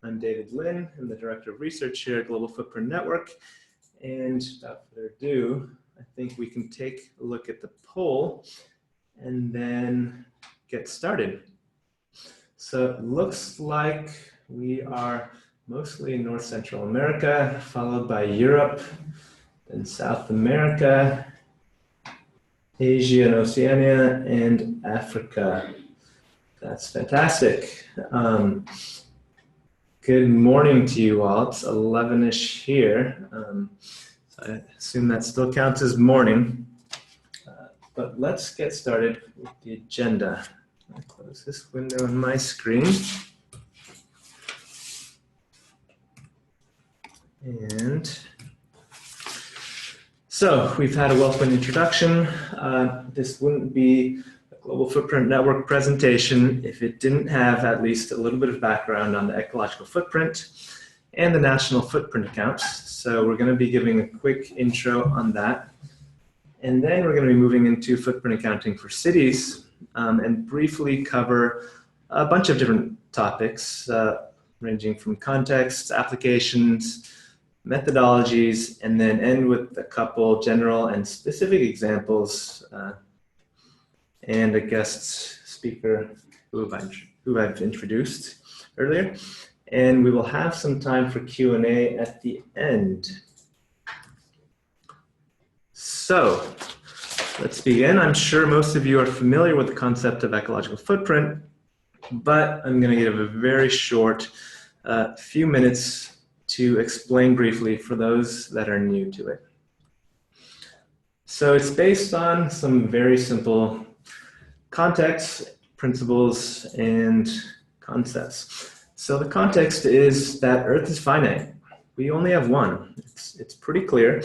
I'm David Lin. I'm the Director of Research here at Global Footprint Network. And without further ado, I think we can take a look at the poll and then get started. So it looks like we are mostly in North Central America, followed by Europe, then South America, Asia and Oceania, and Africa. That's fantastic. Good morning to you all. It's 11-ish here. So I assume that still counts as morning. But let's get started with the agenda. I'll close this window on my screen. And so we've had a welcome introduction. This wouldn't be Global Footprint Network presentation if it didn't have at least a little bit of background on the ecological footprint and the national footprint accounts. So we're going to be giving a quick intro on that. And then we're going to be moving into footprint accounting for cities and briefly cover a bunch of different topics ranging from context, applications, methodologies, and then end with a couple general and specific examples and a guest speaker who I've introduced earlier. And we will have some time for Q&A at the end. So let's begin. I'm sure most of you are familiar with the concept of ecological footprint, but I'm going to give a very short few minutes to explain briefly for those that are new to it. So it's based on some very simple context, principles, and concepts. So the context is that Earth is finite. We only have one. It's pretty clear.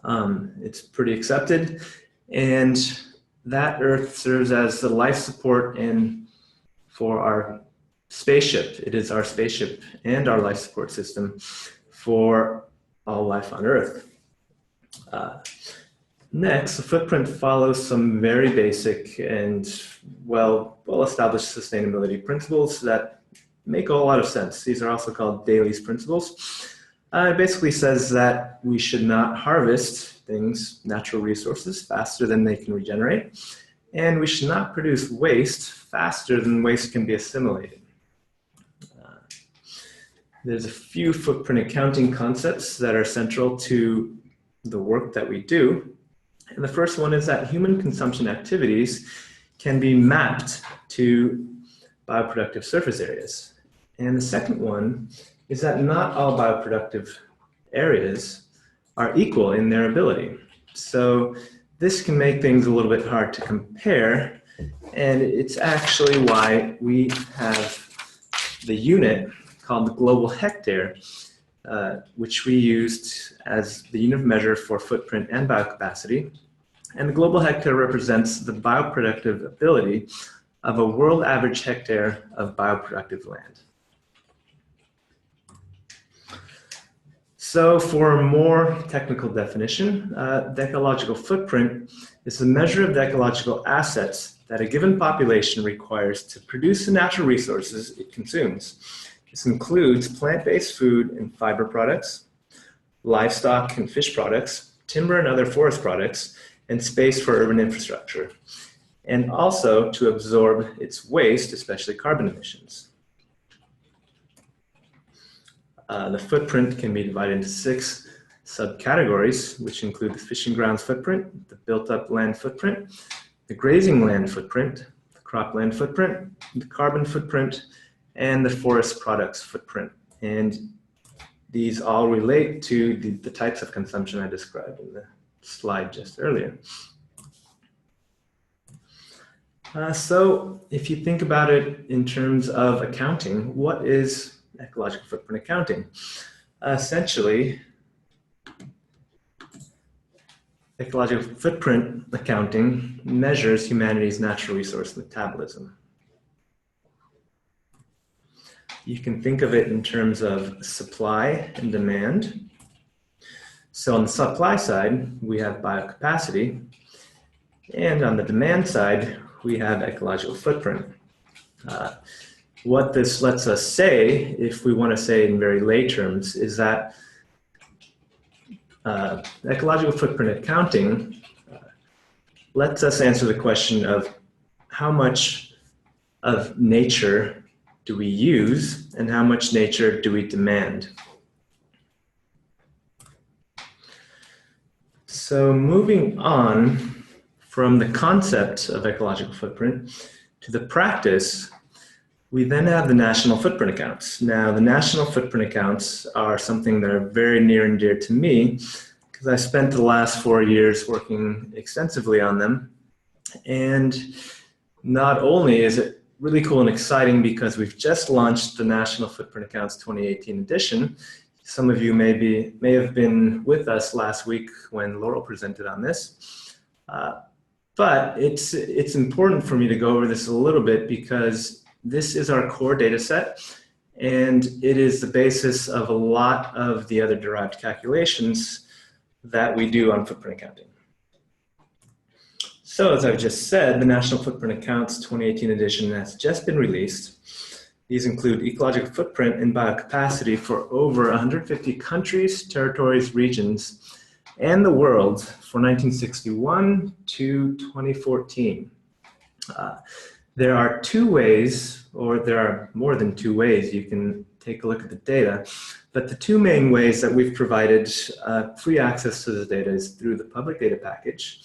It's pretty accepted. And that Earth serves as the life support and for our spaceship. It is our spaceship and our life support system for all life on Earth. Next, the footprint follows some very basic and well-established sustainability principles that make a lot of sense. These are also called Daly's principles. It basically says that we should not harvest things, natural resources, faster than they can regenerate, and we should not produce waste faster than waste can be assimilated. There's a few footprint accounting concepts that are central to the work that we do. And the first one is that human consumption activities can be mapped to bioproductive surface areas. And the second one is that not all bioproductive areas are equal in their ability. So this can make things a little bit hard to compare. And it's actually why we have the unit called the global hectare, which we used as the unit of measure for footprint and biocapacity. And the global hectare represents the bioproductive ability of a world average hectare of bioproductive land. So for a more technical definition, the ecological footprint is the measure of the ecological assets that a given population requires to produce the natural resources it consumes. This includes plant-based food and fiber products, livestock and fish products, timber and other forest products, and space for urban infrastructure, and also to absorb its waste, especially carbon emissions. The footprint can be divided into 6 subcategories, which include the fishing grounds footprint, the built-up land footprint, the grazing land footprint, the cropland footprint, the carbon footprint, and the forest products footprint. And these all relate to the types of consumption I described in the slide just earlier. So if you think about it in terms of accounting, what is ecological footprint accounting? Essentially, ecological footprint accounting measures humanity's natural resource metabolism. You can think of it in terms of supply and demand. So on the supply side, we have biocapacity, and on the demand side, we have ecological footprint. what this lets us say, if we want to say in very lay terms, is that ecological footprint accounting lets us answer the question of how much of nature do we use and how much nature do we demand. So moving on from the concept of ecological footprint to the practice, we then have the national footprint accounts. Now, the national footprint accounts are something that are very near and dear to me because I spent the last 4 years working extensively on them. And not only is it really cool and exciting because we've just launched the National Footprint Accounts 2018 edition. Some of you may have been with us last week when Laurel presented on this. But it's important for me to go over this a little bit because this is our core data set, and it is the basis of a lot of the other derived calculations that we do on footprint accounting. So as I've just said, the National Footprint Accounts 2018 edition has just been released. These include ecological footprint and biocapacity for over 150 countries, territories, regions, and the world for 1961 to 2014. There are two ways, or there are more than two ways you can take a look at the data, but the two main ways that we've provided free access to the data is through the public data package,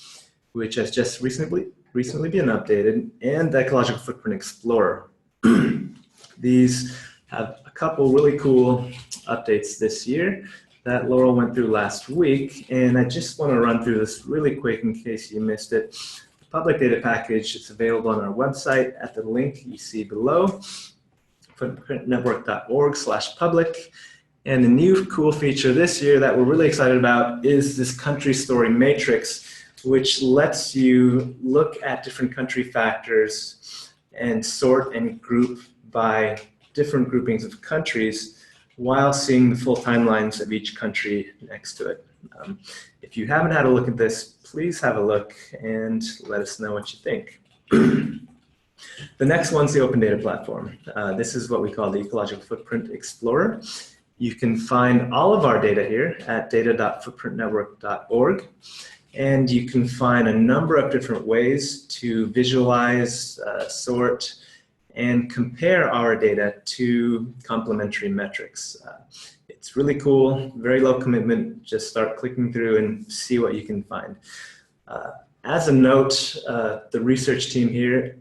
which has just recently been updated, and the Ecological Footprint Explorer. These have a couple really cool updates this year that Laurel went through last week, and I just want to run through this really quick in case you missed it. The public data package is available on our website at the link you see below, footprintnetwork.org/public. And the new cool feature this year that we're really excited about is this country story matrix, which lets you look at different country factors and sort and group by different groupings of countries while seeing the full timelines of each country next to it. If you haven't had a look at this, please have a look and let us know what you think. The next one's the Open Data Platform. This is what we call the Ecological Footprint Explorer. You can find all of our data here at data.footprintnetwork.org. And you can find a number of different ways to visualize, sort, and compare our data to complementary metrics. It's really cool, very low commitment. Just start clicking through and see what you can find. As a note, the research team here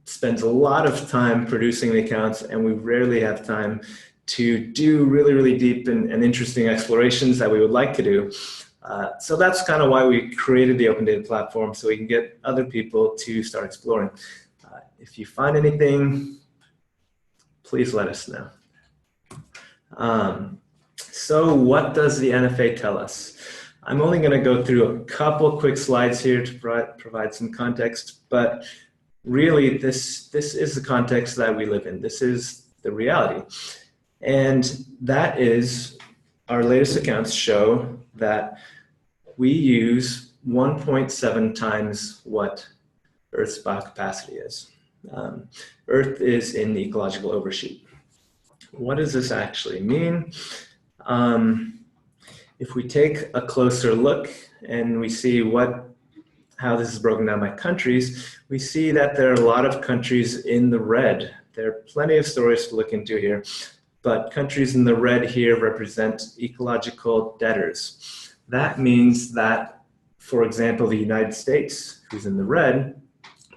spends a lot of time producing the accounts, and we rarely have time to do really, really deep and interesting explorations that we would like to do. So that's kind of why we created the Open Data Platform, so we can get other people to start exploring. If you find anything, please let us know. So what does the NFA tell us? I'm only going to go through a couple quick slides here to provide some context, but really this is the context that we live in. This is the reality. And that is, our latest accounts show that we use 1.7 times what Earth's biocapacity is. Earth is in the ecological overshoot. What does this actually mean? If we take a closer look and we see how this is broken down by countries, we see that there are a lot of countries in the red. There are plenty of stories to look into here, but countries in the red here represent ecological debtors. That means that, for example, the United States, who's in the red,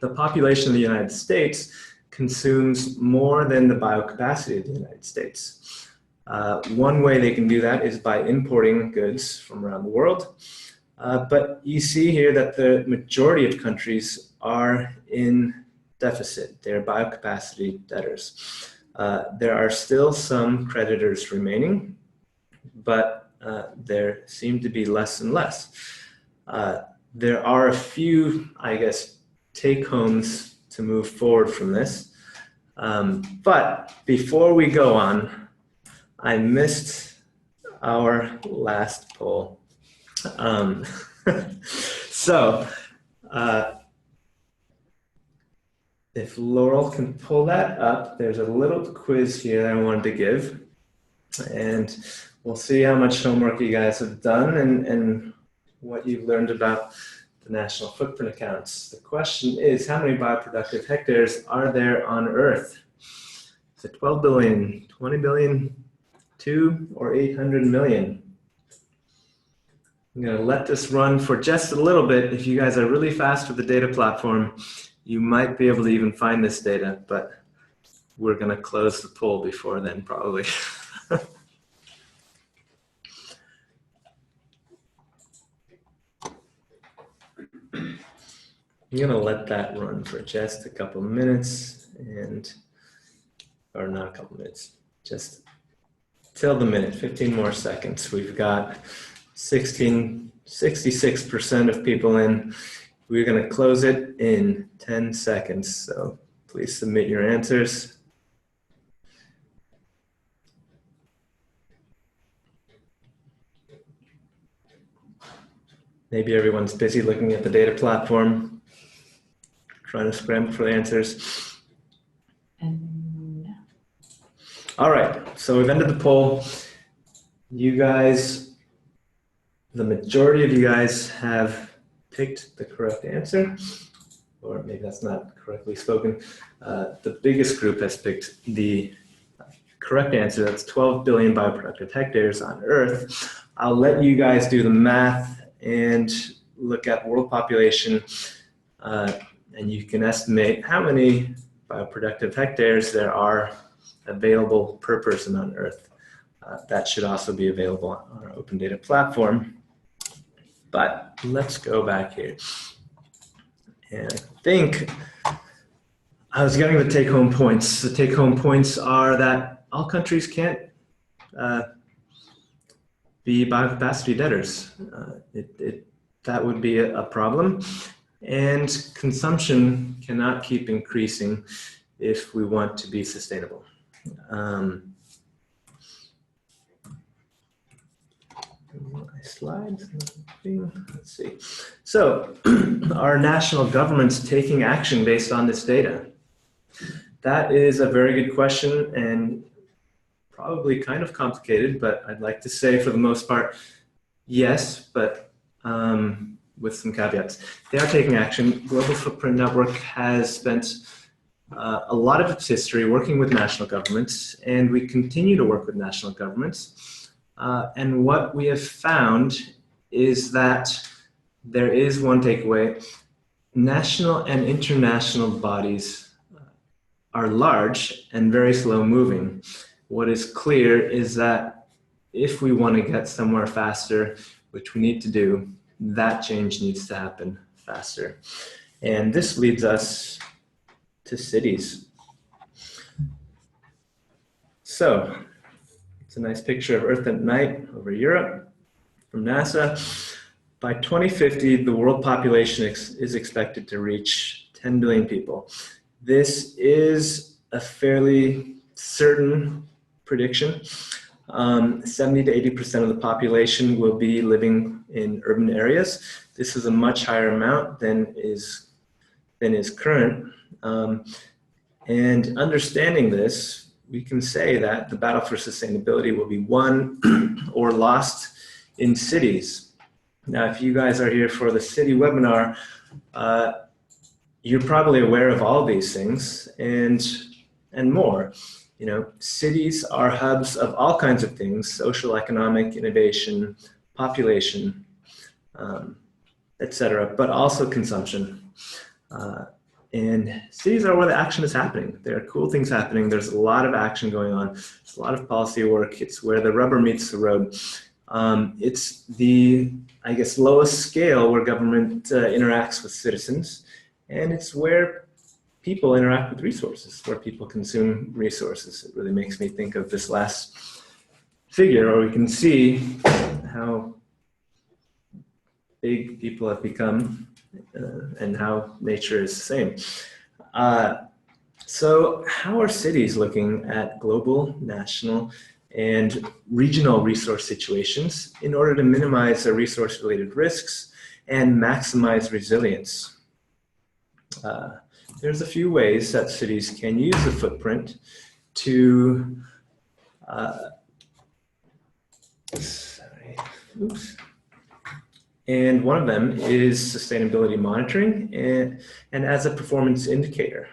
the population of the United States consumes more than the biocapacity of the United States. One way they can do that is by importing goods from around the world. But you see here that the majority of countries are in deficit. They're biocapacity debtors. There are still some creditors remaining, but there seem to be less and less. There are a few, I guess, take-homes to move forward from this. But before we go on, I missed our last poll. If Laurel can pull that up, there's a little quiz here that I wanted to give. And we'll see how much homework you guys have done and what you've learned about the national footprint accounts. The question is, how many bioproductive hectares are there on Earth? Is it 12 billion, 20 billion, 2, or 800 million? I'm going to let this run for just a little bit. If you guys are really fast with the data platform, you might be able to even find this data, but we're going to close the poll before then, probably. I'm going to let that run for just a couple minutes or not a couple minutes, just till the minute, 15 more seconds. We've got 66% of people in. We're going to close it in 10 seconds. So please submit your answers. Maybe everyone's busy looking at the data platform, trying to scramble for the answers. All right, so we've ended the poll. You guys, the majority of you guys have picked the correct answer, or maybe that's not correctly spoken. The biggest group has picked the correct answer. That's 12 billion bioproductive hectares on Earth. I'll let you guys do the math and look at world population, and you can estimate how many bioproductive hectares there are available per person on Earth. That should also be available on our open data platform. But let's go back here. And I think I was getting the take-home points. The take-home points are that all countries can't be biocapacity debtors. That would be a problem. And consumption cannot keep increasing if we want to be sustainable. My slides. Let's see. So, are national governments taking action based on this data? That is a very good question and probably kind of complicated, but I'd like to say for the most part, yes, but with some caveats. They are taking action. Global Footprint Network has spent a lot of its history working with national governments, and we continue to work with national governments. And what we have found is that there is one takeaway. National and international bodies are large and very slow moving. What is clear is that if we want to get somewhere faster, which we need to do, that change needs to happen faster. And this leads us to cities. So, it's a nice picture of Earth at night over Europe from NASA. By 2050, the world population is expected to reach 10 billion people. This is a fairly certain prediction. 70 to 80% of the population will be living in urban areas. This is a much higher amount than is current. And understanding this, we can say that the battle for sustainability will be won or lost in cities. Now, if you guys are here for the city webinar, you're probably aware of all these things and more. You know, cities are hubs of all kinds of things: social, economic, innovation, population, etc., but also consumption. And cities are where the action is happening. There are cool things happening. There's a lot of action going on. There's a lot of policy work. It's where the rubber meets the road. It's the, I guess, lowest scale where government interacts with citizens. And it's where people interact with resources, where people consume resources. It really makes me think of this last figure, where we can see how big people have become and how nature is the same. So how are cities looking at global, national, and regional resource situations in order to minimize their resource-related risks and maximize resilience? there's a few ways that cities can use the footprint to and one of them is sustainability monitoring and as a performance indicator.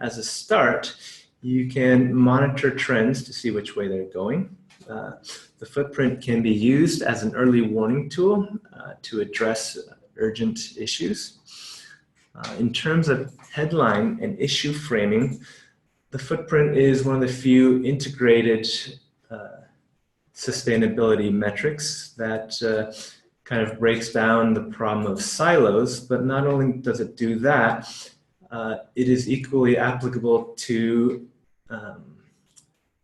As a start, you can monitor trends to see which way they're going. The footprint can be used as an early warning tool to address urgent issues. In terms of headline and issue framing, the footprint is one of the few integrated sustainability metrics that kind of breaks down the problem of silos, but not only does it do that, it is equally applicable to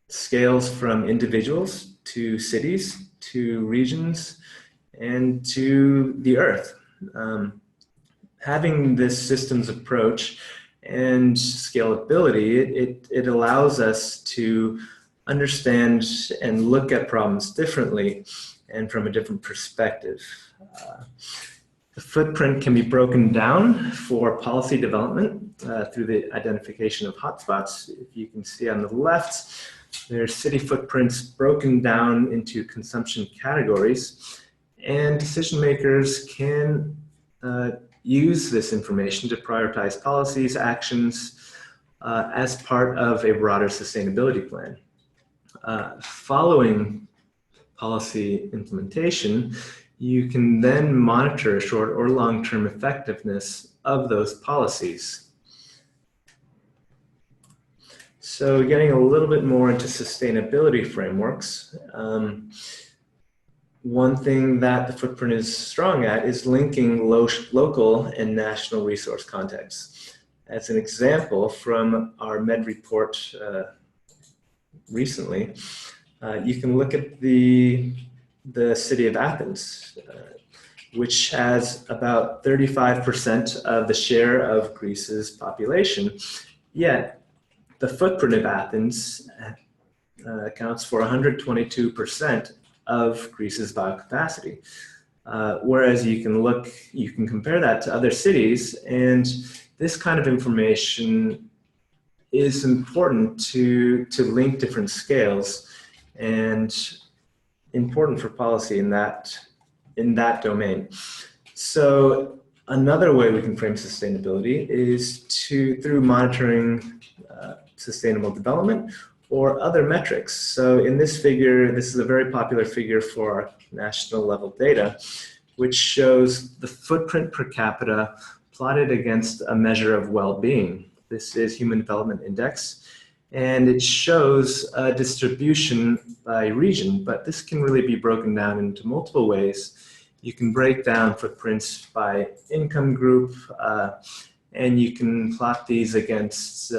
scales from individuals to cities to regions and to the earth. Having this systems approach and scalability, it allows us to understand and look at problems differently and from a different perspective. The footprint can be broken down for policy development through the identification of hotspots. If you can see on the left, there's city footprints broken down into consumption categories, and decision makers can use this information to prioritize policies, actions as part of a broader sustainability plan. Following policy implementation, you can then monitor short or long-term effectiveness of those policies. So getting a little bit more into sustainability frameworks, one thing that the footprint is strong at is linking local and national resource contexts. As an example from our MED report recently, you can look at the city of Athens, which has about 35% of the share of Greece's population, yet the footprint of Athens accounts for 122% of Greece's biocapacity. Whereas you can compare that to other cities, and this kind of information is important to link different scales and important for policy in that domain. So another way we can frame sustainability is through monitoring sustainable development or other metrics. So in this figure, this is a very popular figure for our national level data, which shows the footprint per capita plotted against a measure of well-being. This is Human Development Index, and it shows a distribution by region, but this can really be broken down into multiple ways. You can break down footprints by income group, and you can plot these against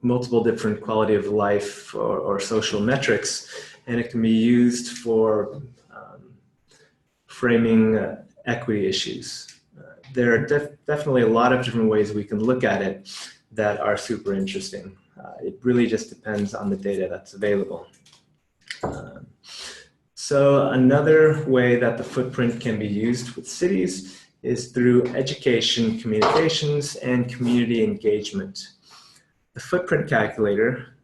multiple different quality of life or social metrics, and it can be used for framing equity issues. There are definitely a lot of different ways we can look at it that are super interesting. It really just depends on the data that's available. So another way that the footprint can be used with cities is through education, communications, and community engagement. The footprint calculator,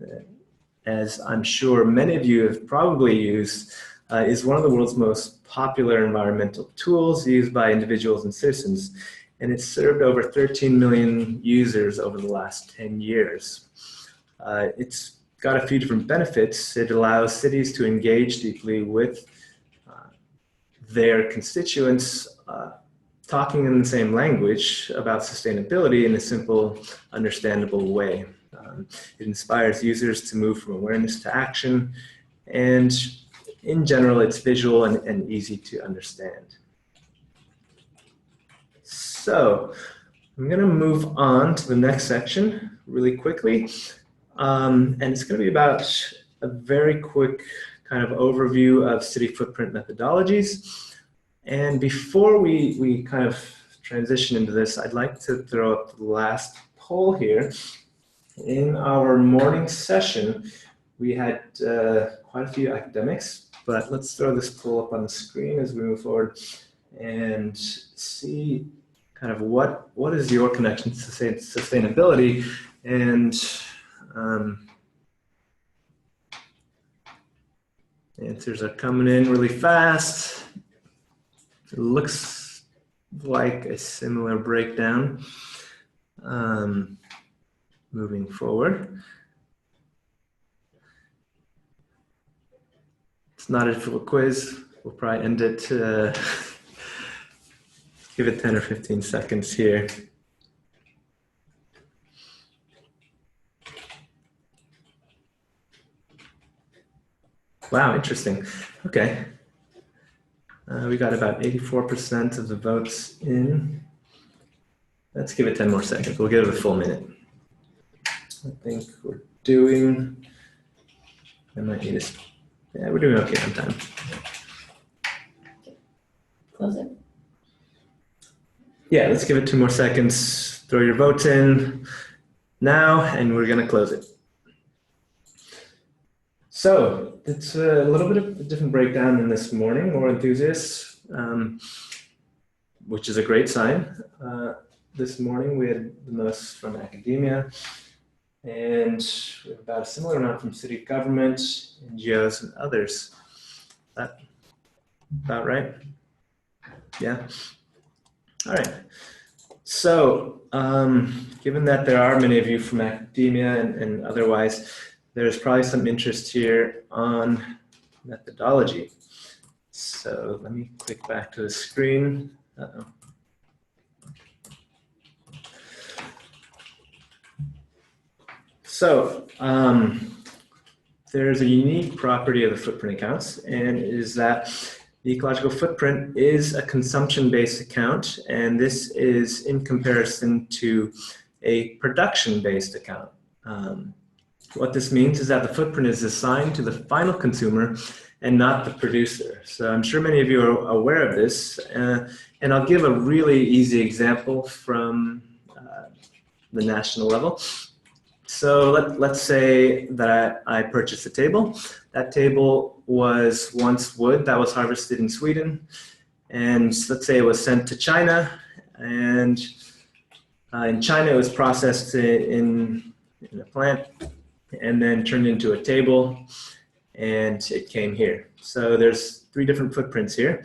as I'm sure many of you have probably used, is one of the world's most popular environmental tools used by individuals and citizens, and it's served over 13 million users over the last 10 years. It's got a few different benefits. It allows cities to engage deeply with their constituents, talking in the same language about sustainability in a simple, understandable way. It inspires users to move from awareness to action, and in general, it's visual and easy to understand. So I'm going to move on to the next section really quickly, and it's going to be about a very quick kind of overview of city footprint methodologies. And before we kind of transition into this, I'd like to throw up the last poll here. In our morning session, we had quite a few academics, but let's throw this poll up on the screen as we move forward and see kind of what is your connection to sustainability, and answers are coming in really fast. It looks like a similar breakdown moving forward. It's not a full quiz. We'll probably end it, give it 10 or 15 seconds here. Wow, interesting. Okay. We got about 84% of the votes in. Let's give it 10 more seconds. We'll give it a full minute. I think we're doing, I might need this. Yeah, we're doing okay on time. Close it. Yeah, let's give it 2 more seconds. Throw your votes in now, and we're going to close it. So it's a little bit of a different breakdown than this morning, more enthusiasts, which is a great sign. This morning we had the most from academia, and we have about a similar amount from city government, NGOs, and others. That about right? Yeah. All right. So given that there are many of you from academia and otherwise, there's probably some interest here on methodology. So let me click back to the screen. Uh-oh. So there's a unique property of the footprint accounts, and is that the ecological footprint is a consumption-based account, and this is in comparison to a production-based account. What this means is that the footprint is assigned to the final consumer and not the producer. So I'm sure many of you are aware of this, and I'll give a really easy example from the national level. So let's say that I purchased a table. That table was once wood that was harvested in Sweden, and let's say it was sent to China, and in China it was processed in a plant and then turned into a table, and it came here. So there's 3 different footprints here.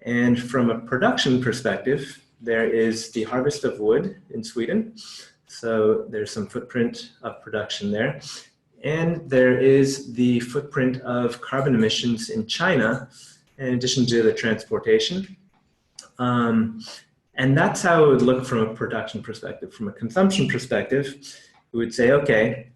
And from a production perspective, there is the harvest of wood in Sweden. So there's some footprint of production there. And there is the footprint of carbon emissions in China, in addition to the transportation. And that's how it would look from a production perspective. From a consumption perspective, we would say, okay,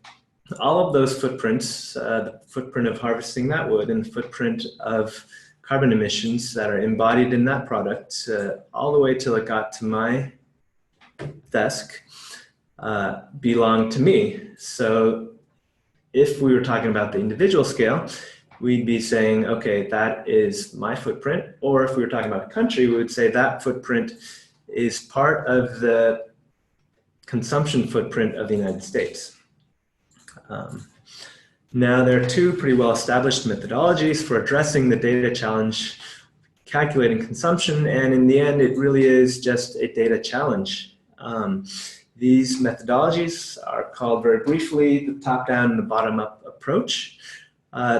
all of those footprints, the footprint of harvesting that wood and the footprint of carbon emissions that are embodied in that product, all the way till it got to my desk, belong to me. So if we were talking about the individual scale, we'd be saying, okay, that is my footprint. Or if we were talking about a country, we would say that footprint is part of the consumption footprint of the United States. Now, there are 2 pretty well-established methodologies for addressing the data challenge, calculating consumption, and in the end, it really is just a data challenge. These methodologies are called very briefly the top-down and the bottom-up approach.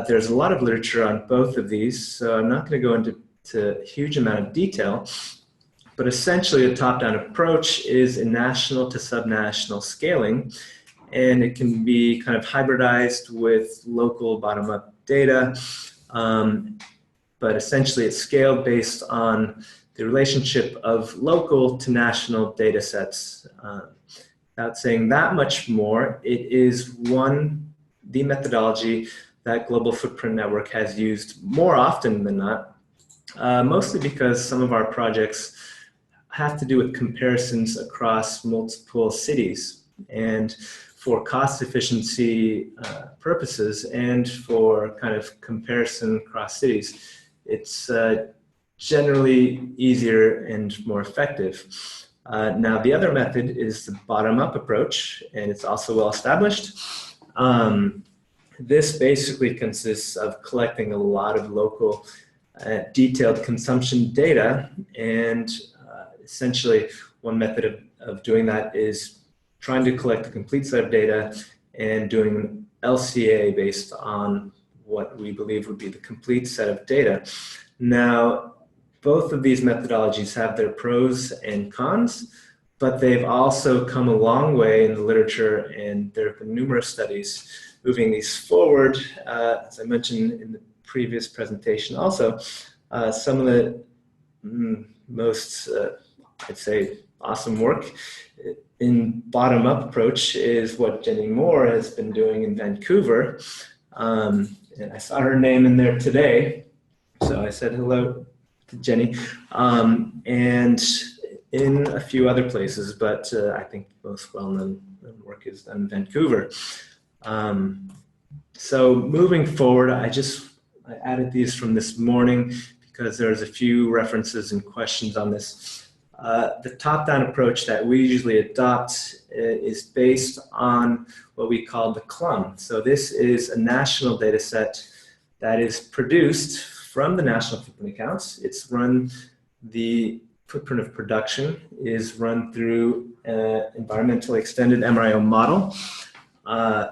There's a lot of literature on both of these, so I'm not going to go into a huge amount of detail, but essentially a top-down approach is a national to subnational scaling, and it can be kind of hybridized with local bottom-up data, but essentially it's scaled based on the relationship of local to national data sets. Without saying that much more, it is the methodology that Global Footprint Network has used more often than not, mostly because some of our projects have to do with comparisons across multiple cities. And for cost efficiency purposes and for kind of comparison across cities, it's generally easier and more effective. Now, the other method is the bottom-up approach, and it's also well established. This basically consists of collecting a lot of local detailed consumption data, and essentially one method of doing that is trying to collect a complete set of data and doing an LCA based on what we believe would be the complete set of data. Now, both of these methodologies have their pros and cons, but they've also come a long way in the literature, and there have been numerous studies moving these forward. As I mentioned in the previous presentation also, some of the most, I'd say, awesome work in bottom-up approach is what Jenny Moore has been doing in Vancouver. And I saw her name in there today, so I said hello to Jenny, and in a few other places, but I think most well-known work is done in Vancouver. So moving forward, I added these from this morning because there's a few references and questions on this. The top-down approach that we usually adopt is based on what we call the CLUM. So this is a national data set that is produced from the national footprint accounts. It's run, the footprint of production is run through an environmentally extended MRIO model and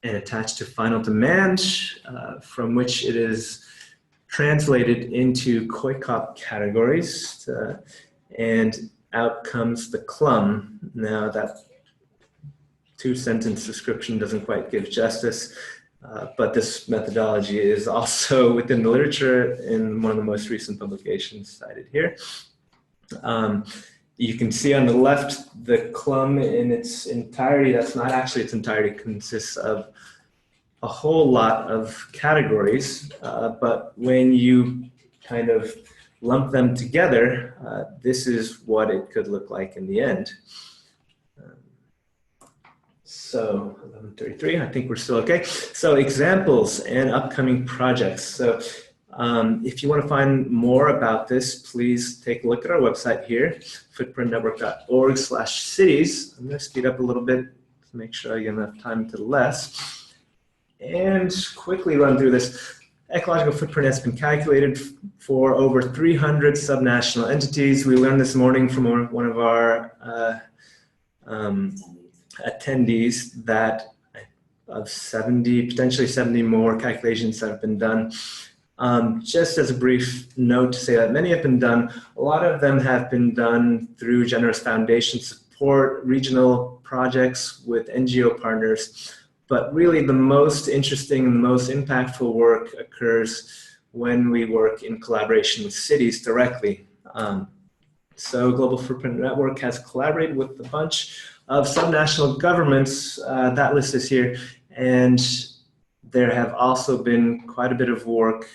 attached to final demand, from which it is translated into COICOP categories, and out comes the CLUM. Now that two-sentence description doesn't quite give justice, but this methodology is also within the literature in one of the most recent publications cited here. You can see on the left the CLUM in its entirety. That's not actually its entirety, consists of a whole lot of categories, but when you kind of lump them together, this is what it could look like in the end. So 11:33, I think we're still okay. So examples and upcoming projects. So if you want to find more about this, please take a look at our website here, footprintnetwork.org/cities. I'm going to speed up a little bit to make sure I get enough time to less. And quickly run through this. Ecological footprint has been calculated for over 300 subnational entities. We learned this morning from one of our attendees that of 70, potentially 70 more calculations that have been done. Just as a brief note to say that many have been done, a lot of them have been done through generous foundation support, regional projects with NGO partners. But really the most interesting and most impactful work occurs when we work in collaboration with cities directly. So Global Footprint Network has collaborated with a bunch of subnational governments, that list is here, and there have also been quite a bit of work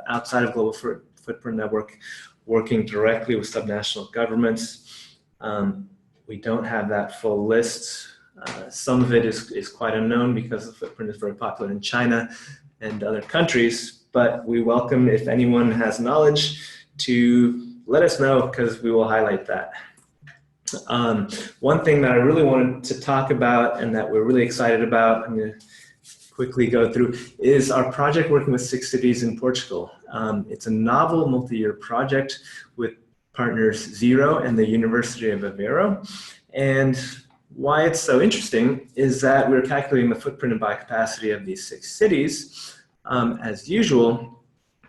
outside of Global Footprint Network working directly with subnational governments. We don't have that full list. Some of it is quite unknown because the footprint is very popular in China and other countries, but we welcome if anyone has knowledge to let us know, because we will highlight that. One thing that I really wanted to talk about and that we're really excited about, I'm going to quickly go through, is our project working with 6 cities in Portugal. It's a novel multi-year project with partners Zero and the University of Aveiro. And why it's so interesting is that we're calculating the footprint and biocapacity of these 6 cities as usual,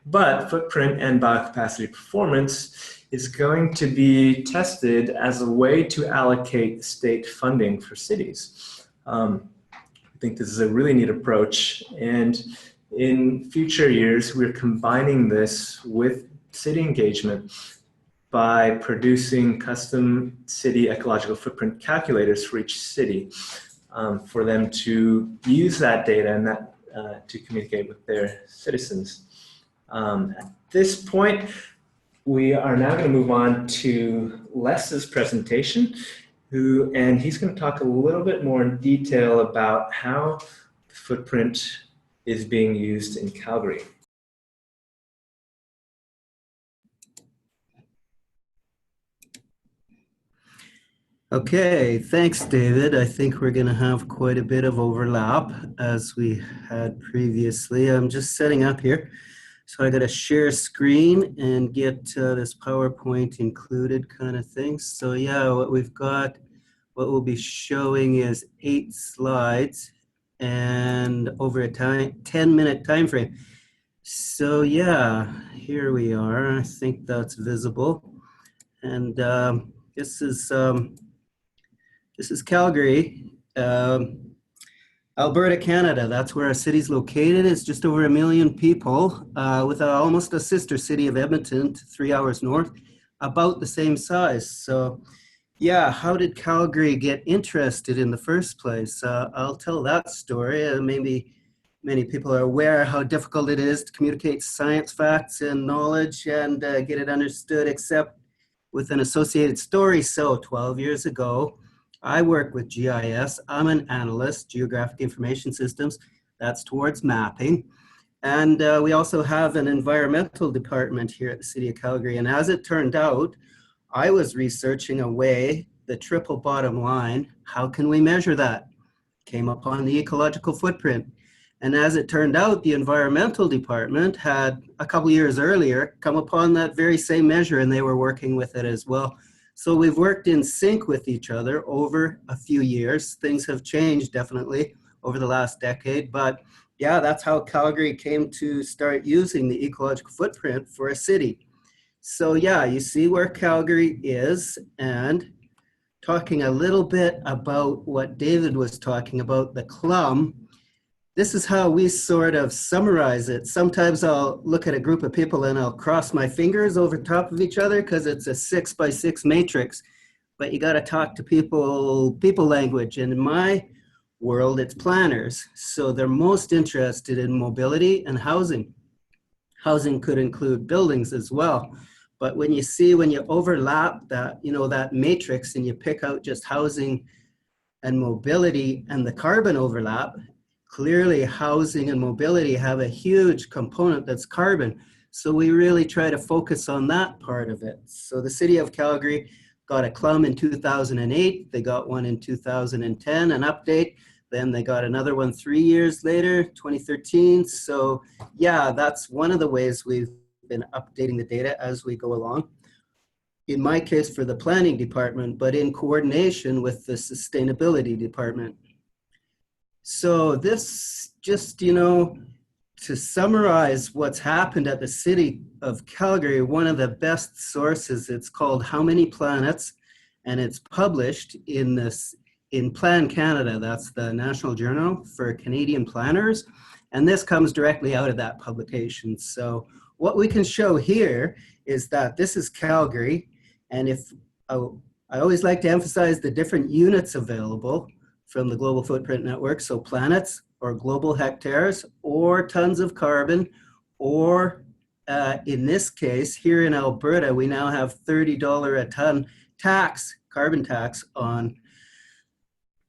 but footprint and biocapacity performance is going to be tested as a way to allocate state funding for cities. I think this is a really neat approach, and in future years we're combining this with city engagement by producing custom city ecological footprint calculators for each city for them to use that data and that to communicate with their citizens. At this point, we are now going to move on to Les's presentation, and he's going to talk a little bit more in detail about how the footprint is being used in Calgary. Okay, thanks, David. I think we're going to have quite a bit of overlap as we had previously. I'm just setting up here. So I got to share screen and get this PowerPoint included kind of thing. So yeah, what we'll be showing is 8 slides and over a 10-minute time frame. So yeah, here we are. I think that's visible. And this is Calgary. Alberta, Canada, that's where our city's located. It's just over 1 million people with almost a sister city of Edmonton, 3 hours north, about the same size. So yeah, how did Calgary get interested in the first place? I'll tell that story. Maybe many people are aware how difficult it is to communicate science facts and knowledge and get it understood, except with an associated story. So 12 years ago, I work with GIS. I'm an analyst, Geographic Information Systems. That's towards mapping. And we also have an environmental department here at the City of Calgary. And as it turned out, I was researching a way, the triple bottom line, how can we measure that? Came upon the ecological footprint. And as it turned out, the environmental department had a couple years earlier come upon that very same measure, and they were working with it as well. So we've worked in sync with each other over a few years. Things have changed definitely over the last decade, but yeah, that's how Calgary came to start using the ecological footprint for a city. So yeah, you see where Calgary is, and talking a little bit about what David was talking about, the clum. This is how we sort of summarize it. Sometimes I'll look at a group of people and I'll cross my fingers over top of each other because it's a 6x6 matrix. But you got to talk to people language. And in my world, it's planners. So they're most interested in mobility and housing. Housing could include buildings as well. But when you overlap that, that matrix and you pick out just housing and mobility and the carbon overlap, clearly housing and mobility have a huge component that's carbon. So we really try to focus on that part of it. So the City of Calgary got a clum in 2008. They got one in 2010, an update. Then they got another one 3 years later, 2013. So yeah, that's one of the ways we've been updating the data as we go along. In my case for the planning department, but in coordination with the sustainability department. So this just, to summarize what's happened at the City of Calgary, one of the best sources, it's called How Many Planets, and it's published in Plan Canada. That's the National Journal for Canadian Planners. And this comes directly out of that publication. So what we can show here is that this is Calgary. And I always like to emphasize the different units available from the Global Footprint Network. So planets or global hectares or tons of carbon, or in this case, here in Alberta, we now have $30 a ton carbon tax on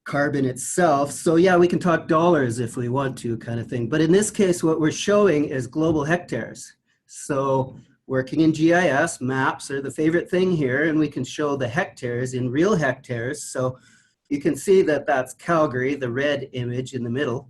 carbon itself. So yeah, we can talk dollars if we want to kind of thing. But in this case, what we're showing is global hectares. So working in GIS, maps are the favorite thing here, and we can show the hectares in real hectares. So you can see that that's Calgary, the red image in the middle.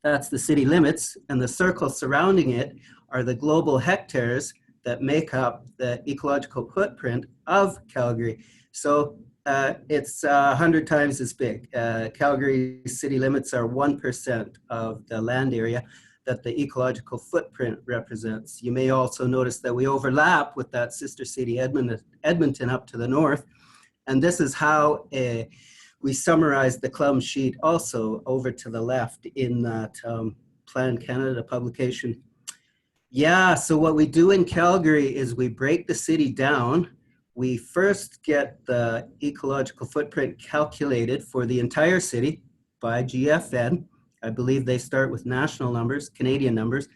That's the city limits, and the circle surrounding it are the global hectares that make up the ecological footprint of Calgary. So it's 100 times as big. Calgary city limits are 1% of the land area that the ecological footprint represents. You may also notice that we overlap with that sister city, Edmonton, up to the north. And this is how we summarize the clum sheet also over to the left in that Plan Canada publication. Yeah, so what we do in Calgary is we break the city down. We first get the ecological footprint calculated for the entire city by GFN. I believe they start with national numbers, Canadian numbers.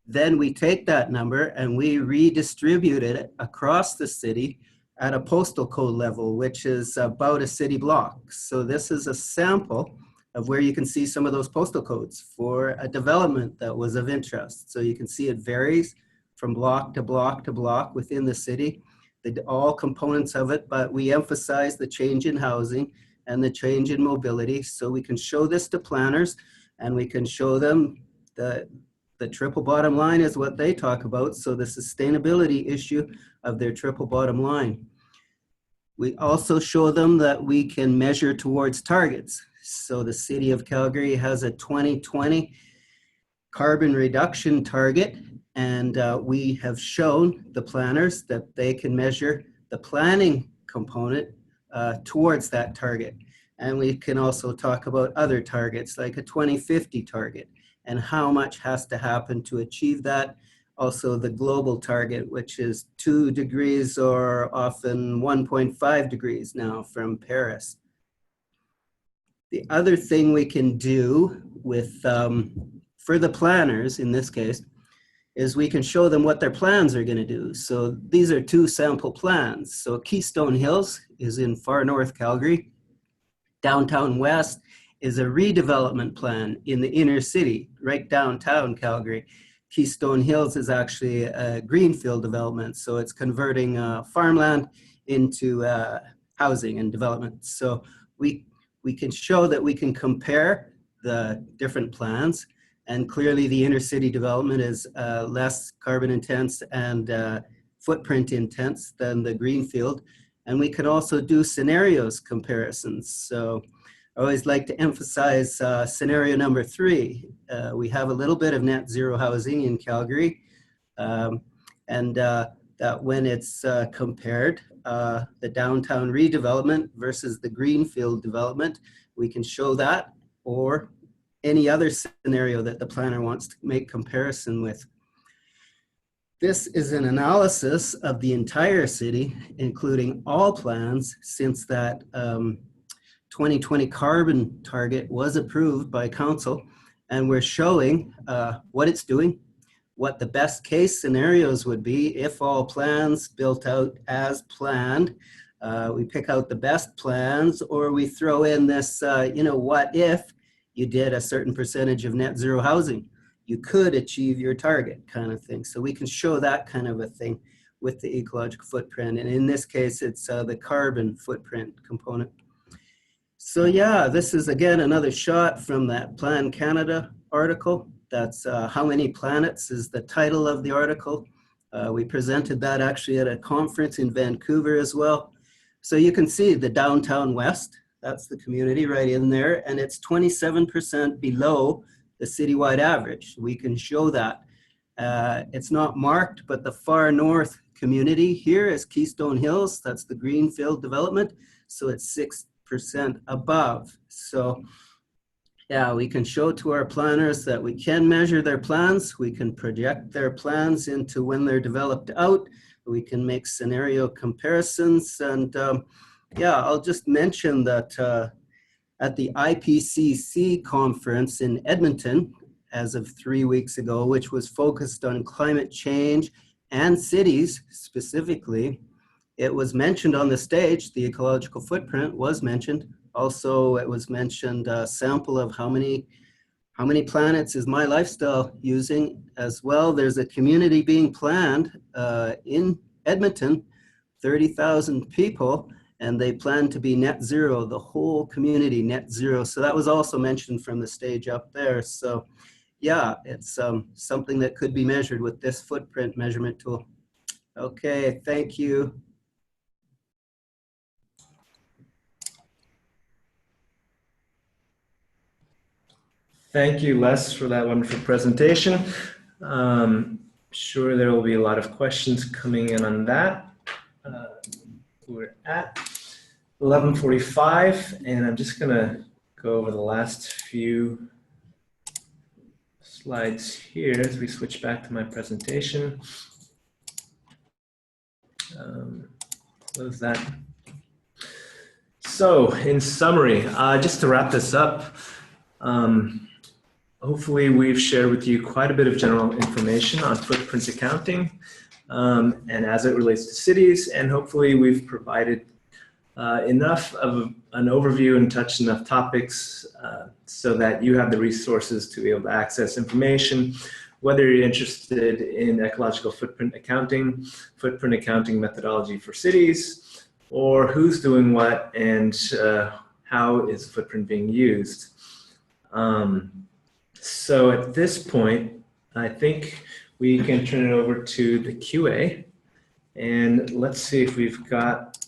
Then we take that number and we redistribute it across the city at a postal code level, which is about a city block. So this is a sample of where you can see some of those postal codes for a development that was of interest. So you can see it varies from block to block to block within the city, all components of it, but we emphasize the change in housing and the change in mobility. So we can show this to planners and we can show them the The triple bottom line is what they talk about, so the sustainability issue of their triple bottom line. We also show them that we can measure towards targets. So the city of Calgary has a 2020 carbon reduction target, and we have shown the planners that they can measure the planning component towards that target. And we can also talk about other targets like a 2050 target and how much has to happen to achieve that. Also the global target, which is 2 degrees or often 1.5 degrees now from Paris. The other thing we can do with, for the planners in this case, is we can show them what their plans are going to do. So these are 2 sample plans. So Keystone Hills is in far north Calgary. Downtown West is a redevelopment plan in the inner city, right downtown Calgary. Keystone Hills is actually a greenfield development, so it's converting farmland into housing and development. So we can show that we can compare the different plans, and clearly the inner city development is less carbon intense and footprint intense than the greenfield. And we can also do scenarios comparisons. So I always like to emphasize scenario number 3. We have a little bit of net zero housing in Calgary, and that when it's compared, the downtown redevelopment versus the greenfield development, we can show that, or any other scenario that the planner wants to make comparison with. This is an analysis of the entire city, including all plans, since that 2020 carbon target was approved by council, and we're showing what it's doing, what the best case scenarios would be if all plans built out as planned. We pick out the best plans, or we throw in this, what if you did a certain percentage of net zero housing? You could achieve your target kind of thing. So we can show that kind of a thing with the ecological footprint. And in this case, it's the carbon footprint component. So yeah, this is again another shot from that Plan Canada article. That's How Many Planets is the title of the article. We presented that actually at a conference in Vancouver as well. So you can see the downtown west, that's the community right in there, and it's 27% below the citywide average. We can show that. It's not marked, but the far north community here is Keystone Hills. That's the greenfield development. So it's 6% above. So yeah, we can show to our planners that we can measure their plans. We can project their plans into when they're developed out. We can make scenario comparisons. And yeah, I'll just mention that at the IPCC conference in Edmonton, as of 3 weeks ago, which was focused on climate change and cities specifically, it was mentioned on the stage, the ecological footprint was mentioned. Also, it was mentioned a sample of how many planets is my lifestyle using as well. There's a community being planned in Edmonton, 30,000 people, and they plan to be net zero, the whole community net zero. So that was also mentioned from the stage up there. So yeah, it's something that could be measured with this footprint measurement tool. Okay, thank you. Thank you, Les, for that wonderful presentation. Sure there will be a lot of questions coming in on that. We're at 11:45, and I'm just going to go over the last few slides here as we switch back to my presentation. Close that. So, in summary, just to wrap this up, hopefully we've shared with you quite a bit of general information on footprint accounting and as it relates to cities, and hopefully we've provided enough of an overview and touched enough topics so that you have the resources to be able to access information, whether you're interested in ecological footprint accounting methodology for cities, or who's doing what and how is footprint being used. So at this point, I think we can turn it over to the QA, and let's see if we've got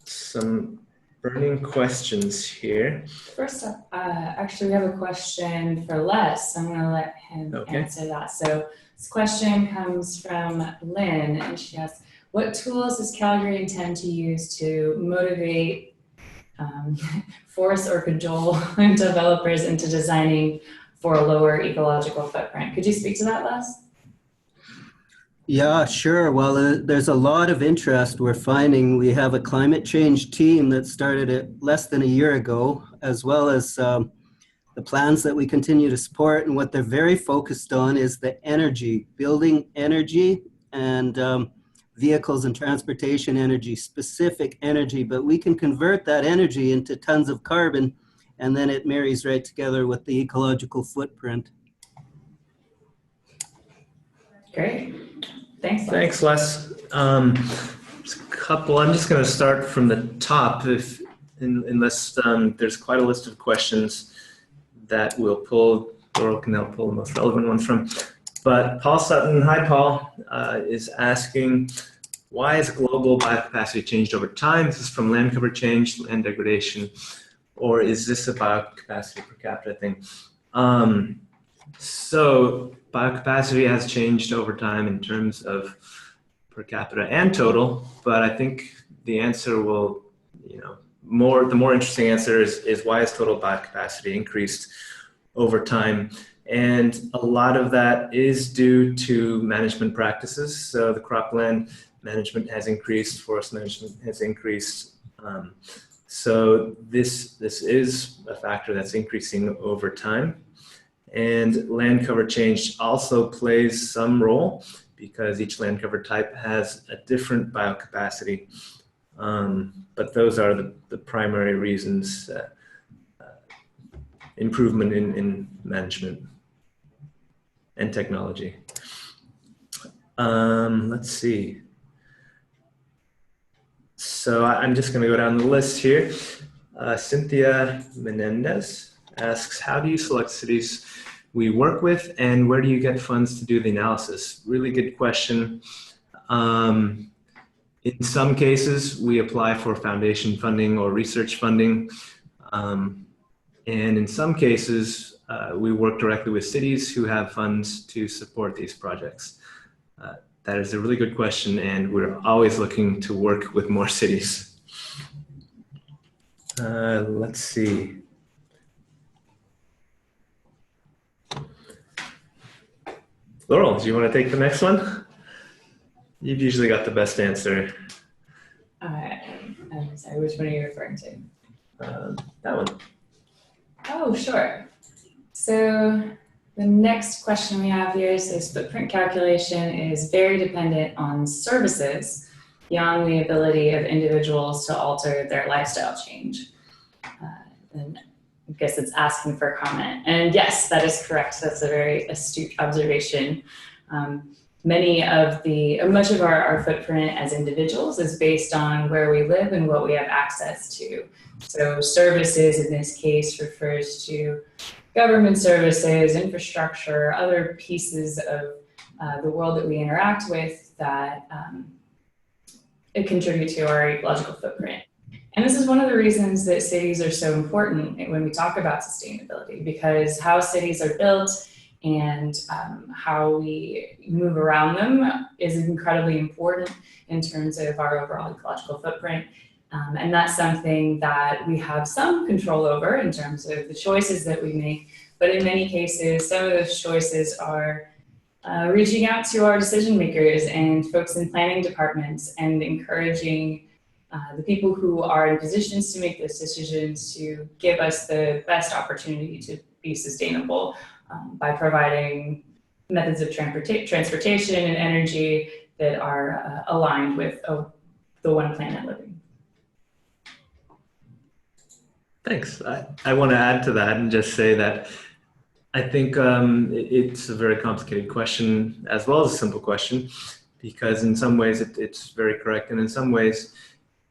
some burning questions here. First up, actually, we have a question for Les. I'm going to let him answer that. So this question comes from Lynn, and she asks, what tools does Calgary intend to use to motivate, force, or cajole developers into designing for a lower ecological footprint? Could you speak to that, Les? Yeah, sure. Well, there's a lot of interest we're finding. We have a climate change team that started it less than a year ago, as well as the plans that we continue to support. And what they're very focused on is the energy, building energy and vehicles and transportation energy, specific energy. But we can convert that energy into tons of carbon, and then it marries right together with the ecological footprint. Great. Thanks, Les. Thanks, Les. There's a couple. I'm just going to start from the top, unless there's quite a list of questions that we'll pull. Laurel can help pull the most relevant ones from. But Paul Sutton, hi Paul, is asking, why has global biocapacity changed over time? Is this from land cover change, land degradation, or is this a biocapacity per capita thing? So biocapacity has changed over time in terms of per capita and total, but I think the answer will, the more interesting answer is why has total biocapacity increased over time? And a lot of that is due to management practices. So the cropland management has increased, forest management has increased. So this is a factor that's increasing over time. And land cover change also plays some role because each land cover type has a different biocapacity. But those are the primary reasons, improvement in management and technology. Let's see. So I'm just going to go down the list here. Cynthia Menendez asks, how do you select cities we work with and where do you get funds to do the analysis? Really good question. In some cases, we apply for foundation funding or research funding. And in some cases, we work directly with cities who have funds to support these projects. That is a really good question, and we're always looking to work with more cities. Let's see. Laurel, do you want to take the next one? You've usually got the best answer. I'm sorry, which one are you referring to? That one. Oh, sure. So the next question we have here says footprint calculation is very dependent on services beyond the ability of individuals to alter their lifestyle change. And I guess it's asking for a comment. And yes, that is correct. That's a very astute observation. Much of our footprint as individuals is based on where we live and what we have access to. So services in this case refers to government services, infrastructure, other pieces of the world that we interact with that contribute to our ecological footprint. And this is one of the reasons that cities are so important when we talk about sustainability, because how cities are built and how we move around them is incredibly important in terms of our overall ecological footprint. And that's something that we have some control over in terms of the choices that we make. But in many cases, some of those choices are reaching out to our decision makers and folks in planning departments and encouraging the people who are in positions to make those decisions to give us the best opportunity to be sustainable by providing methods of transportation and energy that are aligned with the one planet living. Thanks. I want to add to that and just say that I think it's a very complicated question as well as a simple question, because in some ways it's very correct, and in some ways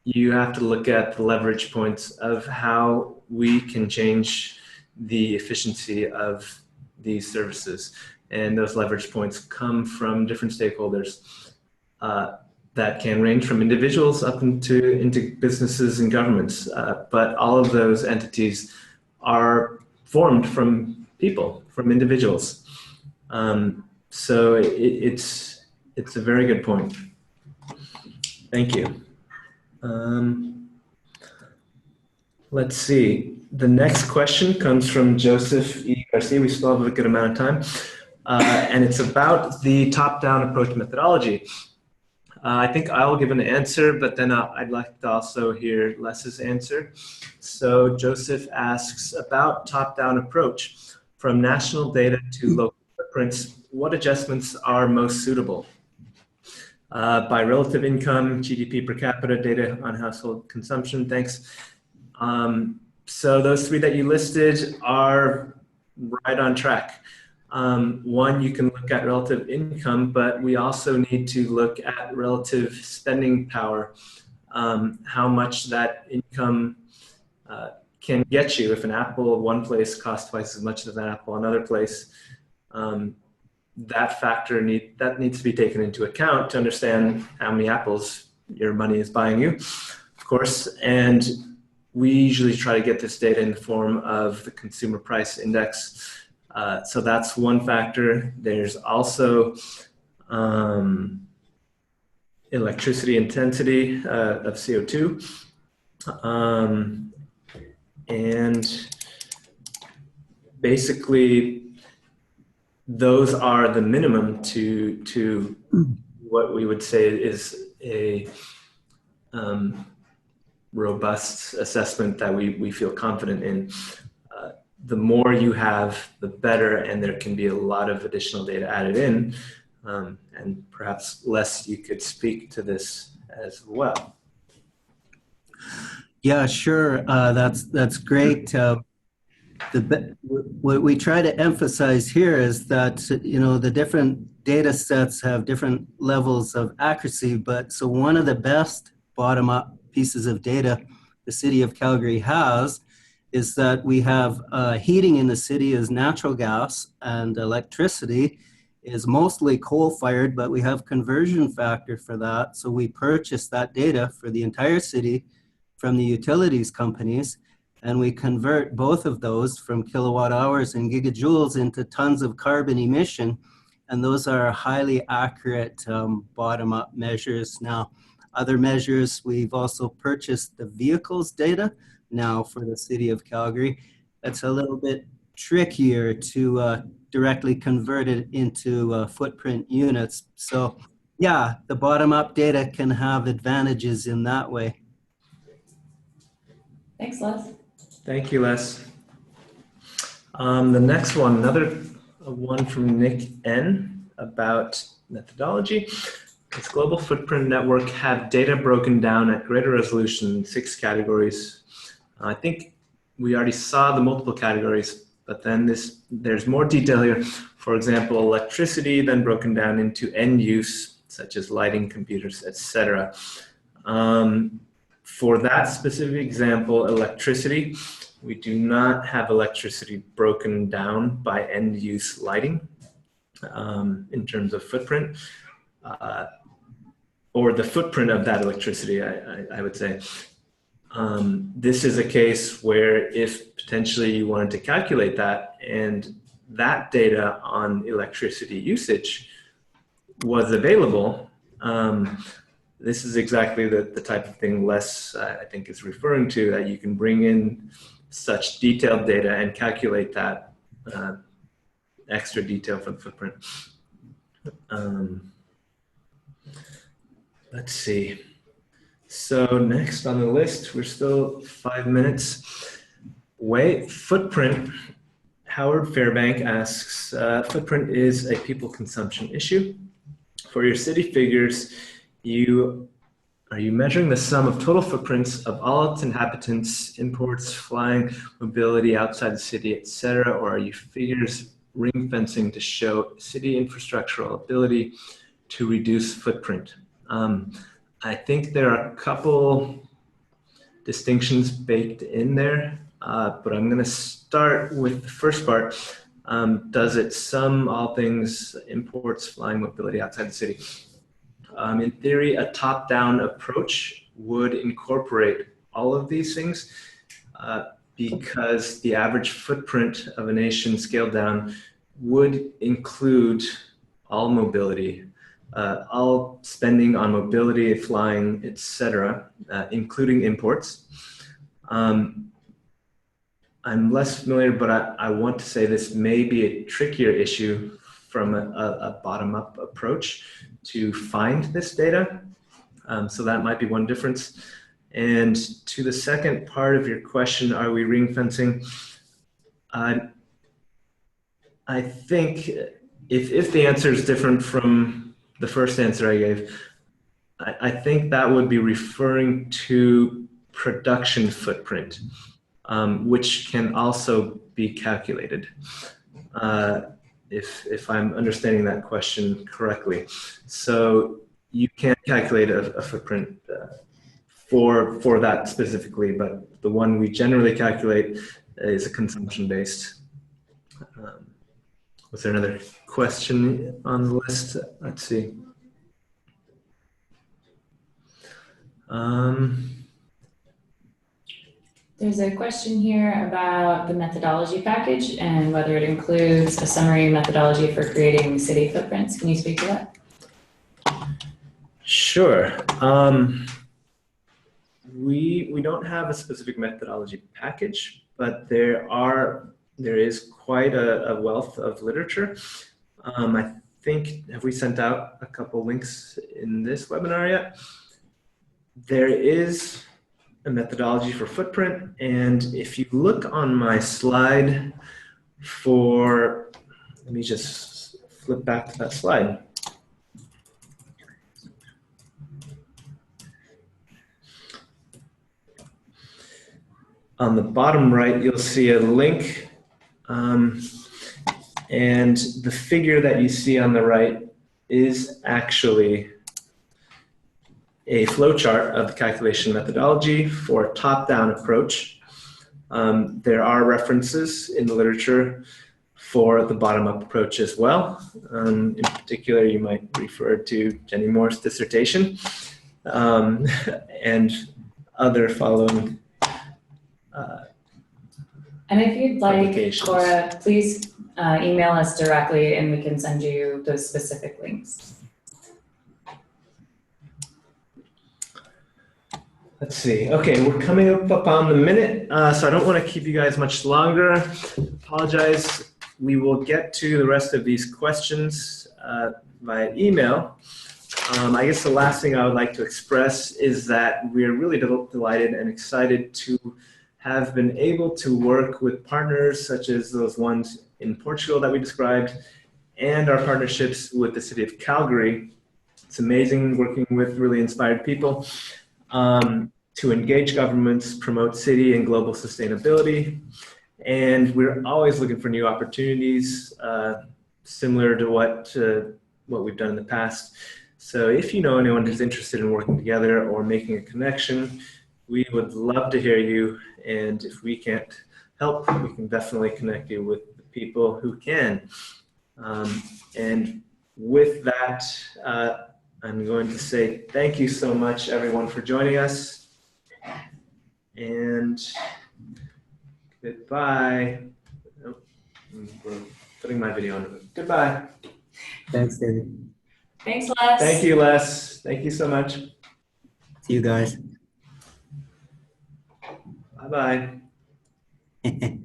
you have to look at the leverage points of how we can change the efficiency of these services. And those leverage points come from different stakeholders that can range from individuals up into businesses and governments. But all of those entities are formed from people, from individuals. So it's a very good point. Thank you. Let's see. The next question comes from Joseph E. Garcia. We still have a good amount of time. And it's about the top-down approach methodology. I think I'll give an answer, but then I'd like to also hear Les's answer. So Joseph asks about top-down approach. From national data to local footprints, what adjustments are most suitable? By relative income, GDP per capita, data on household consumption. Thanks. So those three that you listed are right on track. One, you can look at relative income, but we also need to look at relative spending power, how much that income can get you. If an apple in one place costs twice as much as an apple in another place, that factor needs to be taken into account to understand how many apples your money is buying you, of course. And we usually try to get this data in the form of the consumer price index. So that's one factor. There's also electricity intensity of CO2. And basically, those are the minimum to what we would say is a robust assessment that we feel confident in. The more you have, the better, and there can be a lot of additional data added in, and perhaps Les, you could speak to this as well. Yeah, sure. That's great. What we try to emphasize here is that the different data sets have different levels of accuracy, but so one of the best bottom-up pieces of data the city of Calgary has is that we have heating in the city is natural gas, and electricity is mostly coal-fired, but we have conversion factor for that. So we purchase that data for the entire city from the utilities companies, and we convert both of those from kilowatt hours and gigajoules into tons of carbon emission. And those are highly accurate bottom-up measures. Now, other measures, we've also purchased the vehicles data now for the city of Calgary. It's a little bit trickier to directly convert it into footprint units. So yeah, the bottom-up data can have advantages in that way. Thanks, Les. Thank you, Les. The next one, another one from Nick N about methodology. Does Global Footprint Network have data broken down at greater resolution in 6 categories? I think we already saw the multiple categories, but then there's more detail here. For example, electricity, then broken down into end use, such as lighting, computers, etc. For that specific example, electricity, we do not have electricity broken down by end use lighting in terms of footprint, or the footprint of that electricity, I would say. This is a case where if potentially you wanted to calculate that and that data on electricity usage was available, this is exactly the type of thing Les, I think, is referring to, that you can bring in such detailed data and calculate that extra detail for the footprint. Let's see. So next on the list, we're still 5 minutes away. Footprint. Howard Fairbank asks, footprint is a people consumption issue. For your city figures, are you measuring the sum of total footprints of all its inhabitants, imports, flying, mobility outside the city, etc., or are you figures ring fencing to show city infrastructural ability to reduce footprint? I think there are a couple distinctions baked in there, but I'm going to start with the first part. Does it sum all things, imports, flying, mobility outside the city? In theory, a top-down approach would incorporate all of these things because the average footprint of a nation scaled down would include all mobility, all spending on mobility, flying, etc., including imports. I'm less familiar, but I want to say this may be a trickier issue from a bottom-up approach to find this data. So that might be one difference. And to the second part of your question, are we ring fencing? I think if the answer is different from the first answer I gave, I think that would be referring to production footprint, which can also be calculated, if I'm understanding that question correctly. So you can calculate a footprint for that specifically, but the one we generally calculate is a consumption-based. Was there another question on the list? Let's see. There's a question here about the methodology package and whether it includes a summary methodology for creating city footprints. Can you speak to that? Sure. We don't have a specific methodology package, but there is quite a wealth of literature. I think, have we sent out a couple links in this webinar yet? There is a methodology for footprint, and if you look on my slide for, let me just flip back to that slide. On the bottom right, you'll see a link, and the figure that you see on the right is actually a flowchart of the calculation methodology for a top-down approach. There are references in the literature for the bottom-up approach as well. In particular, you might refer to Jenny Moore's dissertation and other following and if you'd like, Cora, please email us directly and we can send you those specific links. Let's see. Okay, we're coming up on the minute, so I don't want to keep you guys much longer. Apologize. We will get to the rest of these questions via email. I guess the last thing I would like to express is that we're really delighted and excited to have been able to work with partners such as those ones in Portugal that we described, and our partnerships with the city of Calgary. It's amazing working with really inspired people to engage governments, promote city and global sustainability. And we're always looking for new opportunities similar to what we've done in the past. So if you know anyone who's interested in working together or making a connection, we would love to hear you. And if we can't help, we can definitely connect you with the people who can. And with that, I'm going to say thank you so much, everyone, for joining us. And goodbye. Oh, we're putting my video on. Goodbye. Thanks, David. Thanks, Les. Thank you, Les. Thank you so much. See you guys. Bye-bye.